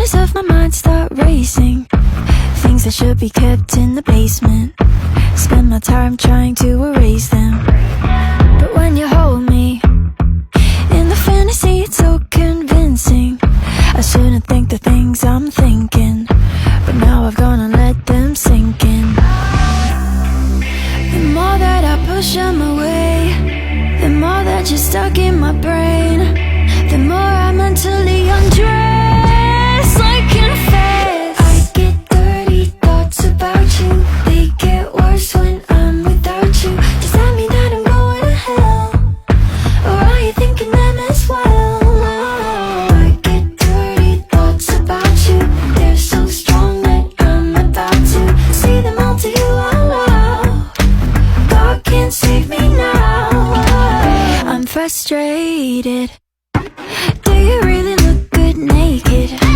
corners of my mind start racing. Things that should be kept in the basement. Spend my time trying to erase them. But when you hold me in the fantasy, it's so convincing. I shouldn't think the things I'm thinking, but now I've gone and let them sink in. The more that I push them away, the more that you're stuck in my brain, the more I mentally undress like in a phase. I get dirty thoughts about you. They get worse when I'm without you. Does that mean that I'm going to hell? Or are you thinking them as well? I get dirty thoughts about you. They're so strong that I'm about to see them all to you out loud. God can't save me now. I'm frustrated. Do you really look good naked?